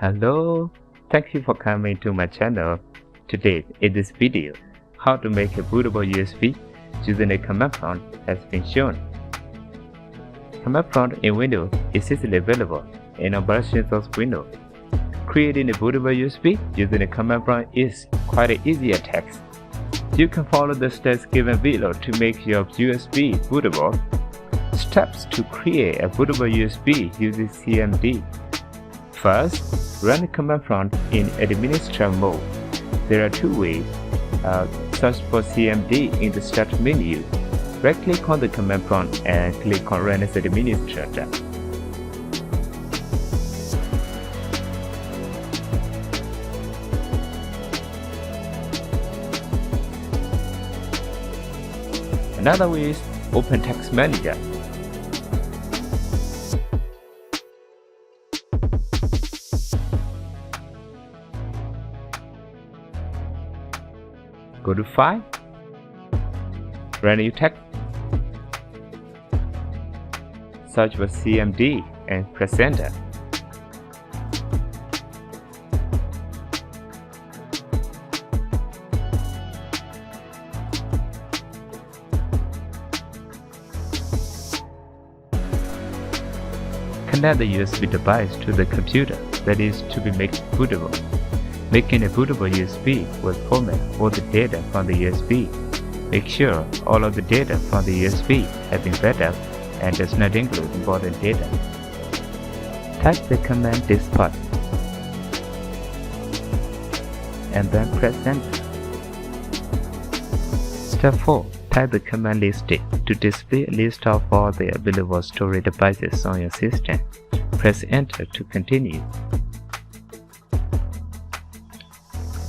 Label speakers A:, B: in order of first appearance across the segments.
A: Hello, thank you for coming to my channel. Today in this video, how to make a bootable USB using a command prompt has been shown. Command prompt in Windows is easily available in all versions of Windows. Creating a bootable USB using a command prompt is quite an easy task. You can follow the steps given below to make your USB bootable. Steps to create a bootable USB using CMD. First, run the command prompt in administrator mode. There are two ways. Search for CMD in the Start menu. Right-click on the command prompt and click on Run as Administrator. Another way is open Text Manager. Go to File, run your text, search for CMD and press Enter. Connect the USB device to the computer that is to be made bootable. Making a bootable USB will format all the data from the USB. Make sure all of the data from the USB have been backed up and does not include important data. Type the command diskpart and then press Enter. Step 4. Type the command listed to display a list of all the available storage devices on your system. Press Enter to continue.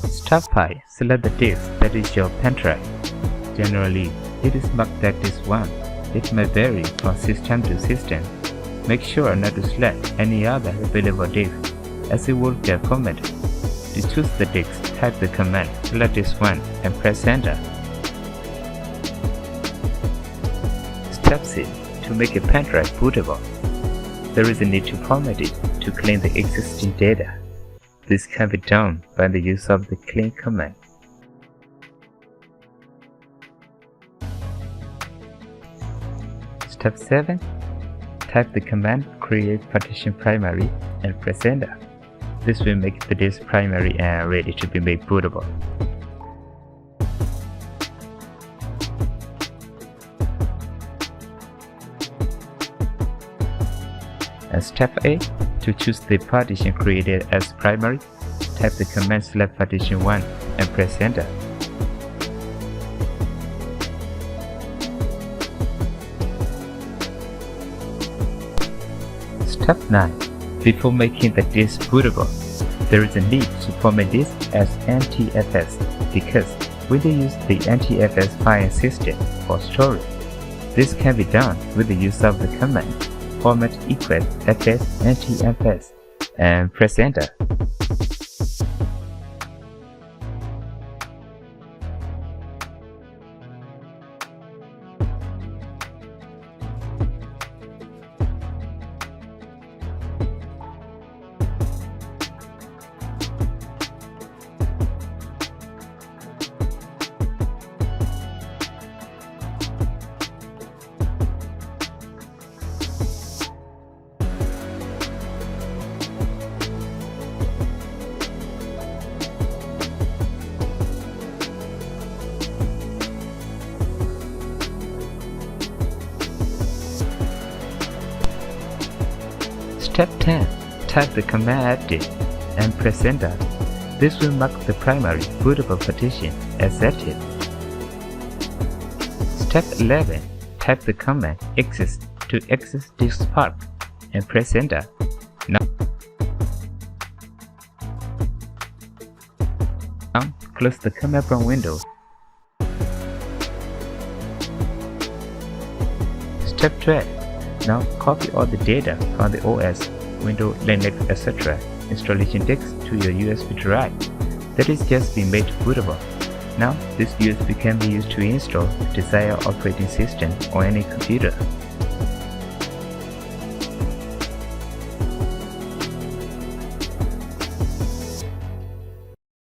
A: Step 5. Select the disk that is your pen drive. Generally, it is marked that disk 1. It may vary from system to system. Make sure not to select any other available disk, as it will get formatted. To choose the disk, type the command select disk 1 and press Enter. Step 6. To make a pen drive bootable, there is a need to format it to clean the existing data. This can be done by the use of the clean command. Step 7. Type the command create partition primary and press Enter. This will make the disk primary and ready to be made bootable. And Step 8. To choose the partition created as primary, type the command select partition 1 and press Enter. Step 9. Before making the disk bootable, there is a need to format disk as NTFS because we will use the NTFS file system for storage. This can be done with the use of the command format equals fs NTFS and press Enter. Step 10. Type the command update and press Enter. This will mark the primary bootable partition as active. Step 11. Type the command exit to exit diskpart and press Enter. Now close the command prompt window. Step 12. Now copy all the data from the OS, Windows, Linux, etc. installation disk to your USB drive that is just been made bootable. Now this USB can be used to install the desired operating system on any computer.